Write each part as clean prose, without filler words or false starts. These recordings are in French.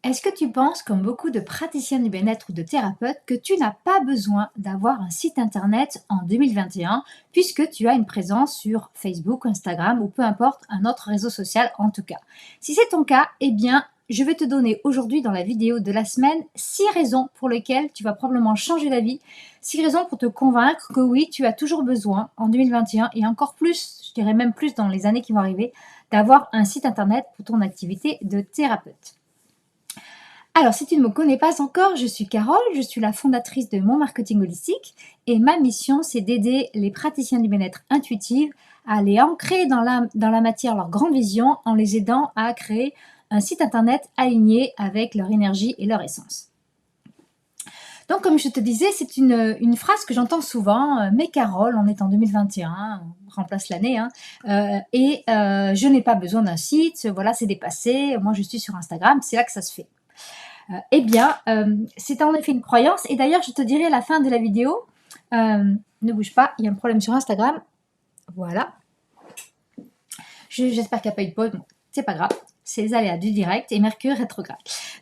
Est-ce que tu penses, comme beaucoup de praticiens du bien-être ou de thérapeutes, que tu n'as pas besoin d'avoir un site internet en 2021 puisque tu as une présence sur Facebook, Instagram ou peu importe un autre réseau social en tout cas? Si c'est ton cas, eh bien, je vais te donner aujourd'hui dans la vidéo de la semaine 6 raisons pour lesquelles tu vas probablement changer d'avis, 6 raisons pour te convaincre que oui, tu as toujours besoin en 2021 et encore plus, je dirais même plus dans les années qui vont arriver, d'avoir un site internet pour ton activité de thérapeute. Alors, si tu ne me connais pas encore, je suis Carole, je suis la fondatrice de Mon Marketing Holistique et ma mission, c'est d'aider les praticiens du bien-être intuitif à aller ancrer dans la matière leur grande vision en les aidant à créer un site internet aligné avec leur énergie et leur essence. Donc, comme je te disais, c'est une phrase que j'entends souvent, mais Carole, on est en 2021, on remplace l'année, hein, je n'ai pas besoin d'un site, voilà, c'est dépassé, moi je suis sur Instagram, c'est là que ça se fait. C'est en effet une croyance. Et d'ailleurs, je te dirai à la fin de la vidéo, ne bouge pas, il y a un problème sur Instagram. Voilà. J'espère qu'il n'y a pas eu de pause. Bon, c'est pas grave. C'est les aléas du direct et Mercure rétrograde.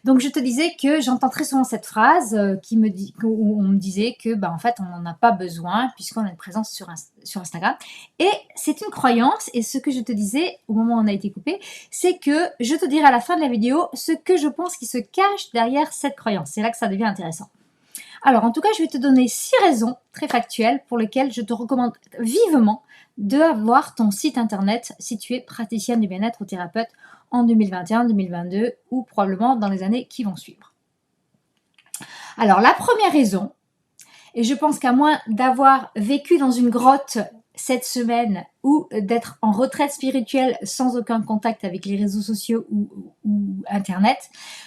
Donc, je te disais que j'entends très souvent cette phrase où on me disait que, en fait, on n'en a pas besoin puisqu'on a une présence sur Instagram. Et c'est une croyance. Et ce que je te disais au moment où on a été coupé, c'est que je te dirai à la fin de la vidéo ce que je pense qui se cache derrière cette croyance. C'est là que ça devient intéressant. Alors, en tout cas, je vais te donner 6 raisons très factuelles pour lesquelles je te recommande vivement d'avoir ton site internet si tu es praticienne du bien-être ou thérapeute en 2021, 2022 ou probablement dans les années qui vont suivre. Alors, la première raison, et je pense qu'à moins d'avoir vécu dans une grotte cette semaine ou d'être en retraite spirituelle sans aucun contact avec les réseaux sociaux ou Internet,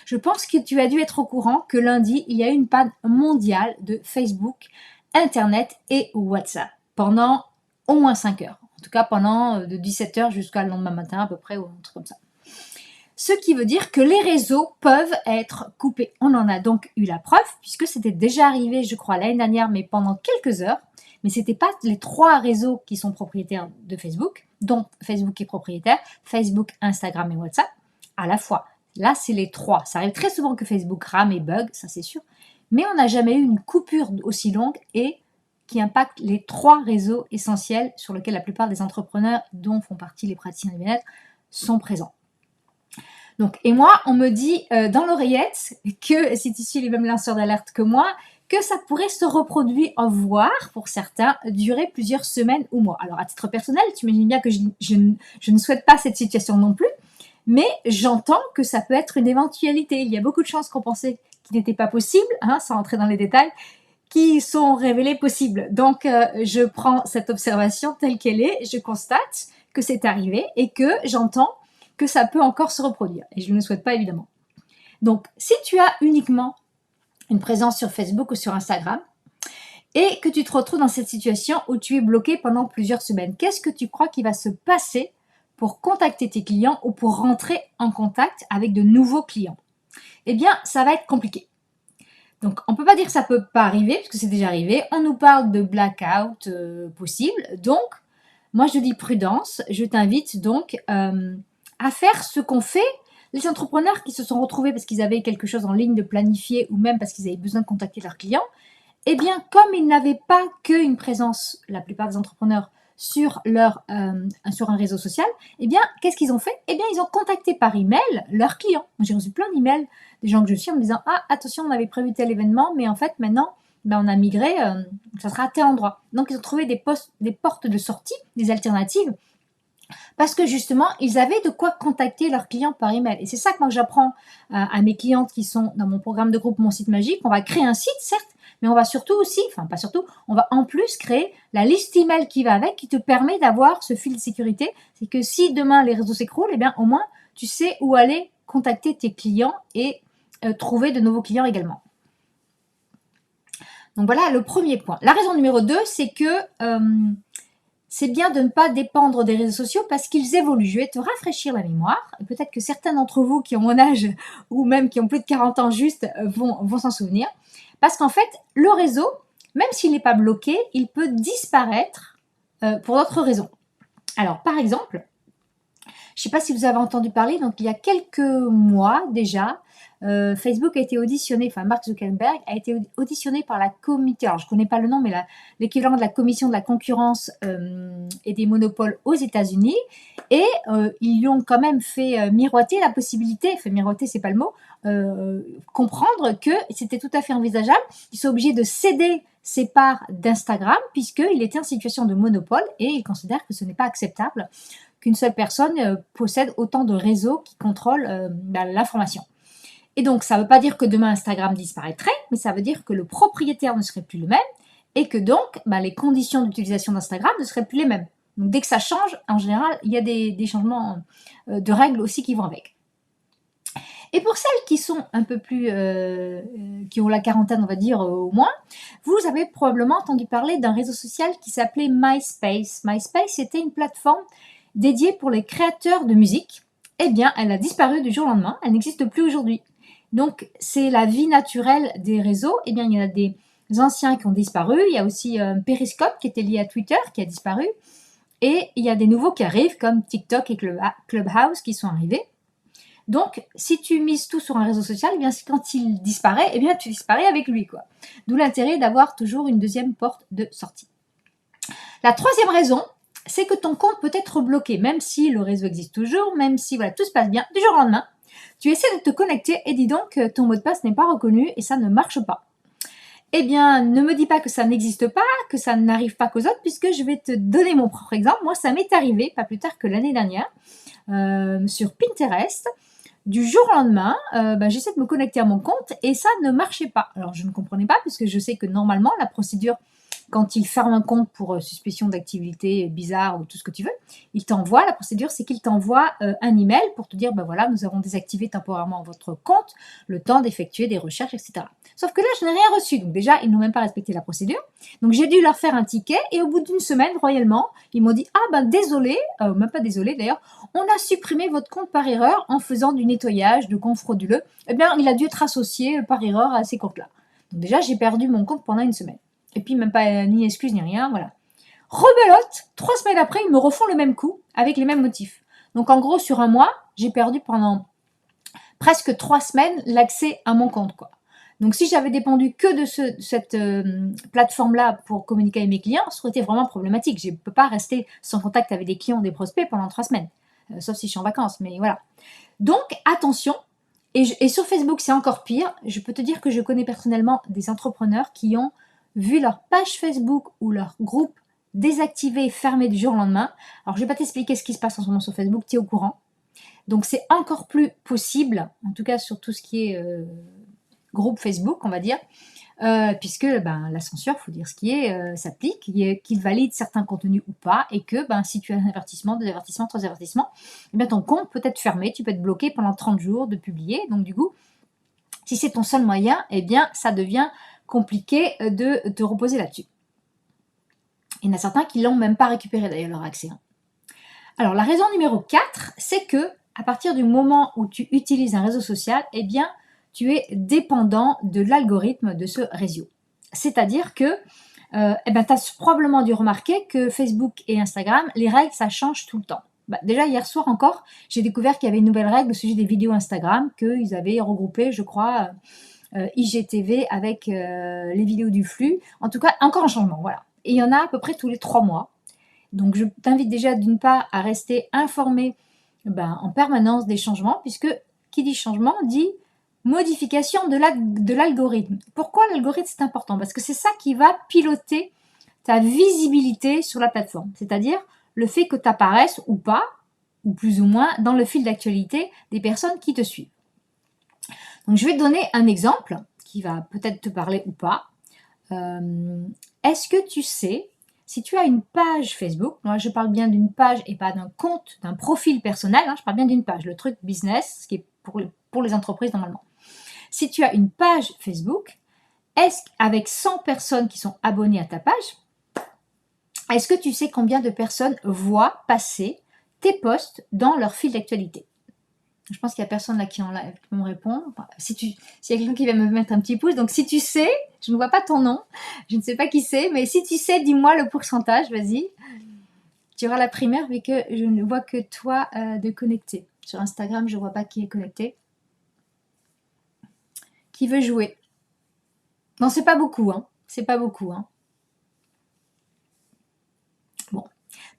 je pense que tu as dû être au courant que lundi, il y a eu une panne mondiale de Facebook, Internet et WhatsApp pendant au moins 5 heures. En tout cas, pendant de 17 heures jusqu'à le lendemain matin à peu près ou un truc comme ça. Ce qui veut dire que les réseaux peuvent être coupés. On en a donc eu la preuve, puisque c'était déjà arrivé, je crois, l'année dernière, mais pendant quelques heures. Mais ce n'était pas les 3 réseaux qui sont propriétaires de Facebook, dont Facebook est propriétaire, Facebook, Instagram et WhatsApp, à la fois. Là, c'est les 3. Ça arrive très souvent que Facebook rame et bug, ça c'est sûr. Mais on n'a jamais eu une coupure aussi longue et qui impacte les 3 réseaux essentiels sur lesquels la plupart des entrepreneurs, dont font partie les praticiens du bien-être, sont présents. Donc, et moi, on me dit dans l'oreillette que, si tu suis les mêmes lanceurs d'alerte que moi, que ça pourrait se reproduire, voire, pour certains, durer plusieurs semaines ou mois. Alors, à titre personnel, tu imagines bien que je ne souhaite pas cette situation non plus, mais j'entends que ça peut être une éventualité. Il y a beaucoup de chances qu'on pensait qu'il n'était pas possible, sans entrer dans les détails, qui sont révélées possibles. Donc, je prends cette observation telle qu'elle est, je constate que c'est arrivé et que j'entends que ça peut encore se reproduire. Et je ne le souhaite pas, évidemment. Donc, si tu as uniquement une présence sur Facebook ou sur Instagram et que tu te retrouves dans cette situation où tu es bloqué pendant plusieurs semaines, qu'est-ce que tu crois qu'il va se passer pour contacter tes clients ou pour rentrer en contact avec de nouveaux clients? Eh bien, ça va être compliqué. Donc, on ne peut pas dire que ça ne peut pas arriver, parce que c'est déjà arrivé. On nous parle de blackout possible. Donc, moi, je dis prudence. Je t'invite donc à faire ce qu'ont fait les entrepreneurs qui se sont retrouvés parce qu'ils avaient quelque chose en ligne de planifier ou même parce qu'ils avaient besoin de contacter leurs clients. Eh bien, comme ils n'avaient pas qu'une présence, la plupart des entrepreneurs, sur un réseau social, eh bien, qu'est-ce qu'ils ont fait? Eh bien, ils ont contacté par email leurs clients. J'ai reçu plein d'emails des gens que je suis en me disant « Ah, attention, on avait prévu tel événement, mais en fait, maintenant, on a migré, ça sera à tel endroit. » Donc, ils ont trouvé des portes de sortie, des alternatives, parce que justement, ils avaient de quoi contacter leurs clients par email. Et c'est ça que moi j'apprends à mes clientes qui sont dans mon programme de groupe Mon Site Magique. On va créer un site, certes, mais on va surtout aussi, enfin pas surtout, on va en plus créer la liste email qui va avec, qui te permet d'avoir ce fil de sécurité. C'est que si demain les réseaux s'écroulent, eh bien au moins tu sais où aller contacter tes clients et trouver de nouveaux clients également. Donc voilà le premier point. La raison numéro 2, c'est que c'est bien de ne pas dépendre des réseaux sociaux parce qu'ils évoluent. Je vais te rafraîchir la mémoire. Peut-être que certains d'entre vous qui ont mon âge ou même qui ont plus de 40 ans juste vont s'en souvenir. Parce qu'en fait, le réseau, même s'il n'est pas bloqué, il peut disparaître pour d'autres raisons. Alors, par exemple, Je ne sais pas si vous avez entendu parler, donc il y a quelques mois déjà, Facebook a été auditionné, enfin Mark Zuckerberg a été auditionné par la comité, alors je ne connais pas le nom, mais l'équivalent de la commission de la concurrence et des monopoles aux États-Unis, et ils lui ont quand même fait miroiter la possibilité, fait miroiter c'est pas le mot, comprendre que c'était tout à fait envisageable, ils sont obligés de céder ses parts d'Instagram puisqu'il était en situation de monopole et il considère que ce n'est pas acceptable qu'une seule personne possède autant de réseaux qui contrôlent l'information. Et donc, ça ne veut pas dire que demain Instagram disparaîtrait, mais ça veut dire que le propriétaire ne serait plus le même et que donc les conditions d'utilisation d'Instagram ne seraient plus les mêmes. Donc, dès que ça change, en général, il y a des changements de règles aussi qui vont avec. Et pour celles qui sont un peu plus, qui ont la quarantaine, on va dire, au moins, vous avez probablement entendu parler d'un réseau social qui s'appelait MySpace. MySpace était une plateforme dédiée pour les créateurs de musique. Eh bien, elle a disparu du jour au lendemain, elle n'existe plus aujourd'hui. Donc, c'est la vie naturelle des réseaux. Eh bien, il y en a des anciens qui ont disparu. Il y a aussi Periscope qui était lié à Twitter qui a disparu. Et il y a des nouveaux qui arrivent comme TikTok et Clubhouse qui sont arrivés. Donc, si tu mises tout sur un réseau social, eh bien, quand il disparaît, eh bien, tu disparais avec lui, quoi. D'où l'intérêt d'avoir toujours une deuxième porte de sortie. La troisième raison, c'est que ton compte peut être bloqué, même si le réseau existe toujours, même si voilà, tout se passe bien, du jour au lendemain. Tu essaies de te connecter et dis donc que ton mot de passe n'est pas reconnu et ça ne marche pas. Eh bien, ne me dis pas que ça n'existe pas, que ça n'arrive pas qu'aux autres, puisque je vais te donner mon propre exemple. Moi, ça m'est arrivé, pas plus tard que l'année dernière, sur Pinterest. Du jour au lendemain, j'essaie de me connecter à mon compte et ça ne marchait pas. Alors, je ne comprenais pas puisque je sais que normalement, la procédure, quand il ferme un compte pour suspicion d'activité bizarre ou tout ce que tu veux, il t'envoie, la procédure, c'est qu'il t'envoie un email pour te dire, voilà, nous avons désactivé temporairement votre compte, le temps d'effectuer des recherches, etc. Sauf que là, je n'ai rien reçu. Donc déjà, ils n'ont même pas respecté la procédure. Donc, j'ai dû leur faire un ticket et au bout d'une semaine, royalement, ils m'ont dit, désolé, même pas désolé d'ailleurs, on a supprimé votre compte par erreur en faisant du nettoyage de comptes frauduleux. Eh bien, il a dû être associé par erreur à ces comptes-là. Donc déjà, j'ai perdu mon compte pendant une semaine. Et puis, même pas ni excuse ni rien, voilà. Rebelote, 3 semaines après, ils me refont le même coup avec les mêmes motifs. Donc, en gros, sur un mois, j'ai perdu pendant presque 3 semaines l'accès à mon compte, quoi. Donc, si j'avais dépendu que de cette plateforme-là pour communiquer avec mes clients, ça aurait été vraiment problématique. Je ne peux pas rester sans contact avec des clients ou des prospects pendant 3 semaines. Sauf si je suis en vacances, mais voilà. Donc, attention. Et sur Facebook, c'est encore pire. Je peux te dire que je connais personnellement des entrepreneurs qui ont vu leur page Facebook ou leur groupe désactivé, fermé du jour au lendemain. Alors, je ne vais pas t'expliquer ce qui se passe en ce moment sur Facebook, tu es au courant. Donc, c'est encore plus possible, en tout cas sur tout ce qui est groupe Facebook, on va dire, puisque la censure, il faut dire ce qui est, s'applique, qu'il valide certains contenus ou pas, et que si tu as un avertissement, 2 avertissements, 3 avertissements, eh bien ton compte peut être fermé, tu peux être bloqué pendant 30 jours de publier. Donc du coup, si c'est ton seul moyen, eh bien ça devient compliqué de te reposer là-dessus. Il y en a certains qui l'ont même pas récupéré d'ailleurs leur accès. Alors la raison numéro 4, c'est que à partir du moment où tu utilises un réseau social, eh bien tu es dépendant de l'algorithme de ce réseau. C'est-à-dire que tu as probablement dû remarquer que Facebook et Instagram, les règles, ça change tout le temps. Déjà, hier soir encore, j'ai découvert qu'il y avait une nouvelle règle au sujet des vidéos Instagram, qu'ils avaient regroupé, je crois, IGTV avec les vidéos du flux. En tout cas, encore un changement, voilà. Et il y en a à peu près tous les 3 mois. Donc, je t'invite déjà d'une part à rester informé en permanence des changements, puisque qui dit changement dit modification de l'algorithme. Pourquoi l'algorithme c'est important? Parce que c'est ça qui va piloter ta visibilité sur la plateforme. C'est-à-dire le fait que tu apparaisses ou pas, ou plus ou moins, dans le fil d'actualité des personnes qui te suivent. Donc je vais te donner un exemple qui va peut-être te parler ou pas. Est-ce que tu sais, si tu as une page Facebook, moi je parle bien d'une page et pas d'un compte, d'un profil personnel, je parle bien d'une page, le truc business, ce qui est pour les entreprises normalement. Si tu as une page Facebook, est-ce qu'avec 100 personnes qui sont abonnées à ta page, est-ce que tu sais combien de personnes voient passer tes posts dans leur fil d'actualité? Je pense qu'il n'y a personne là qui en live qui peut me répondre. S'il y a quelqu'un qui va me mettre un petit pouce, donc si tu sais, je ne vois pas ton nom, je ne sais pas qui c'est, mais si tu sais, dis-moi le pourcentage, vas-y. Tu auras la primeur vu que je ne vois que toi de connecté. Sur Instagram, je ne vois pas qui est connecté. Qui veut jouer? Non, c'est pas beaucoup, hein. C'est pas beaucoup, hein. Bon,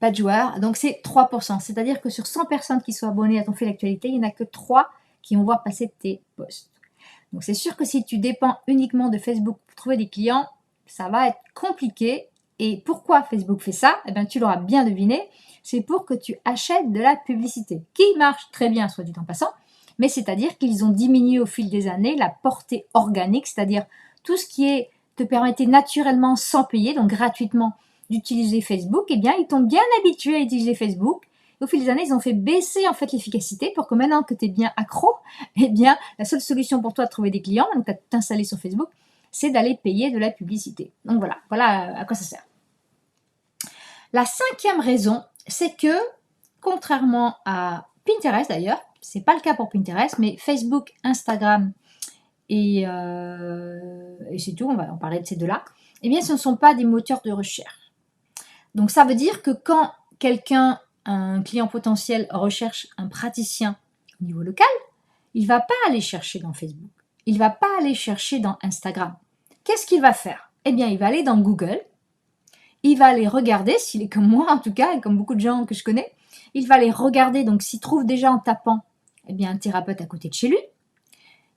pas de joueurs. Donc, c'est 3%. C'est-à-dire que sur 100 personnes qui sont abonnées à ton fil d'actualité, il n'y en a que 3 qui vont voir passer tes posts. Donc, c'est sûr que si tu dépends uniquement de Facebook pour trouver des clients, ça va être compliqué. Et pourquoi Facebook fait ça? Eh bien, tu l'auras bien deviné. C'est pour que tu achètes de la publicité, qui marche très bien, soit dit en passant. Mais c'est-à-dire qu'ils ont diminué au fil des années la portée organique, c'est-à-dire tout ce qui te permettait naturellement, sans payer, donc gratuitement, d'utiliser Facebook. Eh bien, ils t'ont bien habitué à utiliser Facebook. Et au fil des années, ils ont fait baisser en fait l'efficacité pour que maintenant que tu es bien accro, eh bien, la seule solution pour toi de trouver des clients, donc tu as tout installé sur Facebook, c'est d'aller payer de la publicité. Donc voilà à quoi ça sert. La 5e raison, c'est que, contrairement à Pinterest d'ailleurs, c'est pas le cas pour Pinterest, mais Facebook, Instagram et c'est tout, on va en parler de ces deux-là, eh bien ce ne sont pas des moteurs de recherche. Donc ça veut dire que quand quelqu'un, un client potentiel, recherche un praticien au niveau local, il ne va pas aller chercher dans Facebook, il ne va pas aller chercher dans Instagram. Qu'est-ce qu'il va faire? Eh bien, il va aller dans Google, il va aller regarder, s'il est comme moi en tout cas, et comme beaucoup de gens que je connais, il va aller regarder, donc s'il trouve déjà en tapant, eh bien, un thérapeute à côté de chez lui.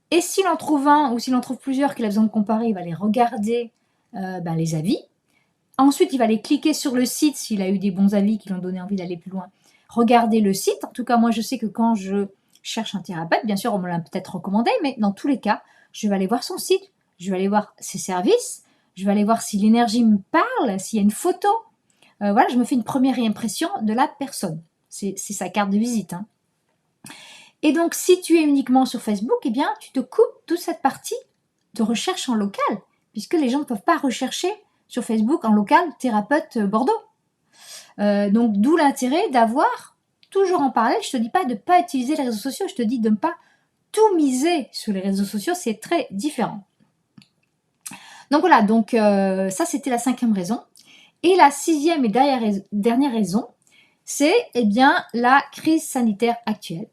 Et s'il en trouve un ou s'il en trouve plusieurs qu'il a besoin de comparer, il va aller regarder les avis. Ensuite, il va aller cliquer sur le site s'il a eu des bons avis qui lui ont donné envie d'aller plus loin. Regarder le site. En tout cas, moi, je sais que quand je cherche un thérapeute, bien sûr, on me l'a peut-être recommandé, mais dans tous les cas, je vais aller voir son site, je vais aller voir ses services, je vais aller voir si l'énergie me parle, s'il y a une photo. Voilà, je me fais une première impression de la personne. C'est sa carte de visite, hein. Et donc, si tu es uniquement sur Facebook, eh bien, tu te coupes toute cette partie de recherche en local, puisque les gens ne peuvent pas rechercher sur Facebook en local thérapeute Bordeaux. Donc, d'où l'intérêt d'avoir, toujours en parallèle, je ne te dis pas de ne pas utiliser les réseaux sociaux, je te dis de ne pas tout miser sur les réseaux sociaux, c'est très différent. Donc voilà, ça c'était la 5e raison. Et la 6e et dernière raison, c'est la crise sanitaire actuelle.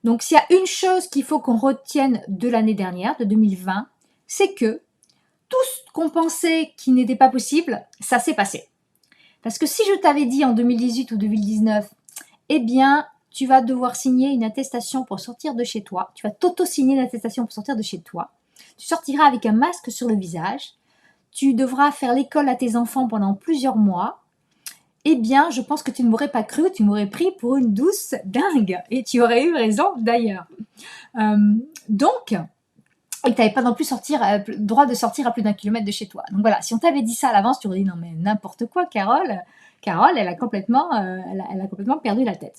Donc s'il y a une chose qu'il faut qu'on retienne de l'année dernière, de 2020, c'est que tout ce qu'on pensait qui n'était pas possible, ça s'est passé. Parce que si je t'avais dit en 2018 ou 2019, eh bien, tu vas devoir signer une attestation pour sortir de chez toi, tu vas t'auto-signer une attestation pour sortir de chez toi, tu sortiras avec un masque sur le visage, tu devras faire l'école à tes enfants pendant plusieurs mois, eh bien, je pense que tu ne m'aurais pas cru, tu m'aurais pris pour une douce dingue. Et tu aurais eu raison d'ailleurs. Donc, et tu n'avais pas non plus droit de sortir à plus d'1 kilomètre de chez toi. Donc voilà, si on t'avait dit ça à l'avance, tu aurais dit non mais n'importe quoi, Carole, elle a complètement perdu la tête.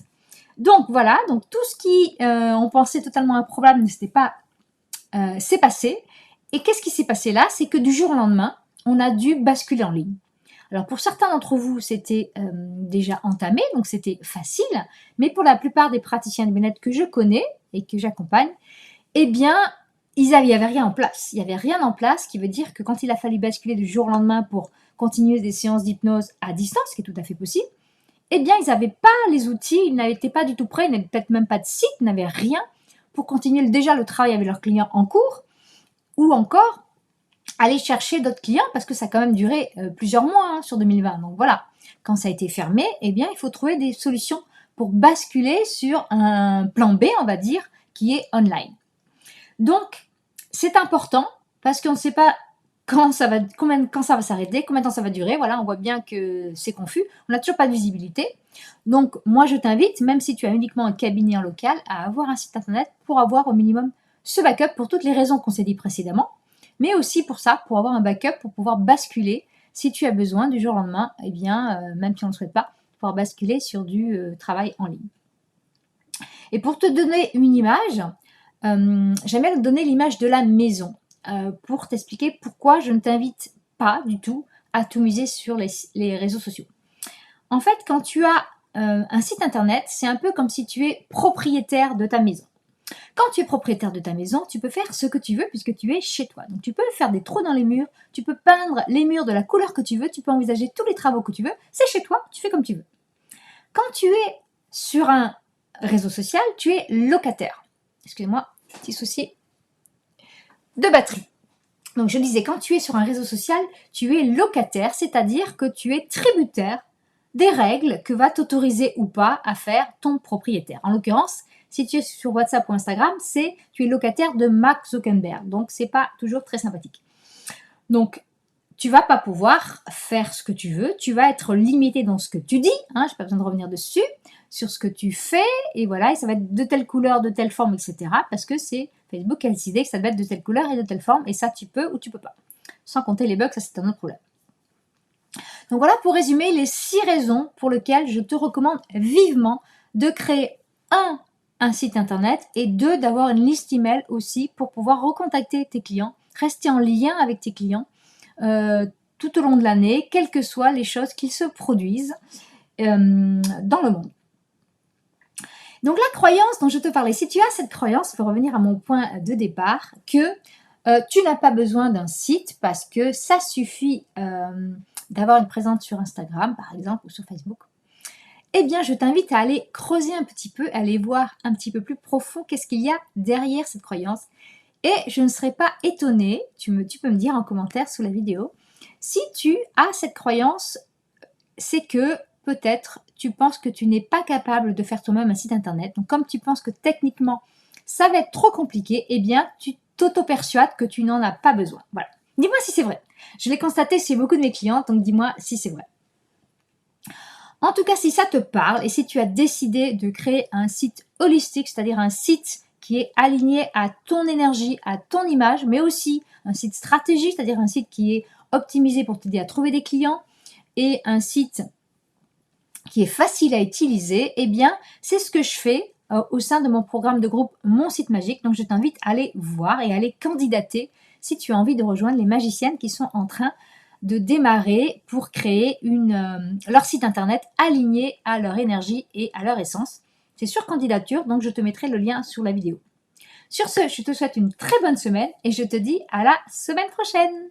Donc voilà, donc tout ce qui on pensait totalement improbable n'était pas, c'est passé. Et qu'est-ce qui s'est passé là? C'est que du jour au lendemain, on a dû basculer en ligne. Alors pour certains d'entre vous, c'était déjà entamé, donc c'était facile, mais pour la plupart des praticiens de bien-être que je connais et que j'accompagne, eh bien, il n'y avait rien en place. Il n'y avait rien en place, qui veut dire que quand il a fallu basculer du jour au lendemain pour continuer des séances d'hypnose à distance, ce qui est tout à fait possible, eh bien, ils n'avaient pas les outils, ils n'étaient pas du tout prêts, ils n'avaient peut-être même pas de site, ils n'avaient rien pour continuer déjà le travail avec leurs clients en cours, ou encore aller chercher d'autres clients, parce que ça a quand même duré plusieurs mois sur 2020. Donc voilà, quand ça a été fermé, eh bien, il faut trouver des solutions pour basculer sur un plan B, on va dire, qui est online. Donc, c'est important, parce qu'on ne sait pas quand ça va s'arrêter, combien de temps ça va durer. Voilà, on voit bien que c'est confus. On n'a toujours pas de visibilité. Donc, moi, je t'invite, même si tu as uniquement un cabinet en local, à avoir un site internet pour avoir au minimum ce backup pour toutes les raisons qu'on s'est dit précédemment, mais aussi pour ça, pour avoir un backup, pour pouvoir basculer, si tu as besoin, du jour au lendemain, eh bien, même si on ne le souhaite pas, pouvoir basculer sur du travail en ligne. Et pour te donner une image, j'aimerais te donner l'image de la maison, pour t'expliquer pourquoi je ne t'invite pas du tout à tout miser sur les réseaux sociaux. En fait, quand tu as un site internet, c'est un peu comme si tu es propriétaire de ta maison. Quand tu es propriétaire de ta maison, tu peux faire ce que tu veux puisque tu es chez toi. Donc tu peux faire des trous dans les murs, tu peux peindre les murs de la couleur que tu veux, tu peux envisager tous les travaux que tu veux, c'est chez toi, tu fais comme tu veux. quand tu es sur un réseau social, tu es locataire. Excusez-moi, petit souci de batterie. Donc je disais, quand tu es sur un réseau social, tu es locataire, c'est-à-dire que tu es tributaire des règles que va t'autoriser ou pas à faire ton propriétaire. En l'occurrence, si tu es sur WhatsApp ou Instagram, tu es locataire de Mark Zuckerberg. Donc c'est pas toujours très sympathique. Donc tu vas pas pouvoir faire ce que tu veux, tu vas être limité dans ce que tu dis, je n'ai pas besoin de revenir dessus, sur ce que tu fais, et voilà, et ça va être de telle couleur, de telle forme, etc. Parce que c'est Facebook qui a décidé que ça devait être de telle couleur et de telle forme, et ça tu peux ou tu peux pas. Sans compter les bugs, ça c'est un autre problème. Donc voilà pour résumer les 6 raisons pour lesquelles je te recommande vivement de créer un site internet et 2, d'avoir une liste email aussi pour pouvoir recontacter tes clients, rester en lien avec tes clients tout au long de l'année, quelles que soient les choses qui se produisent dans le monde. Donc la croyance dont je te parlais, si tu as cette croyance, pour revenir à mon point de départ, que tu n'as pas besoin d'un site parce que ça suffit d'avoir une présence sur Instagram par exemple ou sur Facebook, eh bien je t'invite à aller creuser un petit peu, à aller voir un petit peu plus profond qu'est-ce qu'il y a derrière cette croyance. Et je ne serais pas étonnée, tu peux me dire en commentaire sous la vidéo, si tu as cette croyance, c'est que peut-être tu penses que tu n'es pas capable de faire toi-même un site internet. Donc comme tu penses que techniquement ça va être trop compliqué, eh bien tu t'auto-persuades que tu n'en as pas besoin. Voilà. Dis-moi si c'est vrai. Je l'ai constaté chez beaucoup de mes clientes, donc dis-moi si c'est vrai. En tout cas, si ça te parle et si tu as décidé de créer un site holistique, c'est-à-dire un site qui est aligné à ton énergie, à ton image, mais aussi un site stratégique, c'est-à-dire un site qui est optimisé pour t'aider à trouver des clients et un site qui est facile à utiliser, eh bien, c'est ce que je fais au sein de mon programme de groupe Mon Site Magique. Donc, je t'invite à aller voir et à aller candidater si tu as envie de rejoindre les magiciennes qui sont en train de démarrer pour créer leur site internet aligné à leur énergie et à leur essence. C'est sur candidature, donc je te mettrai le lien sous la vidéo. Sur ce, je te souhaite une très bonne semaine et je te dis à la semaine prochaine.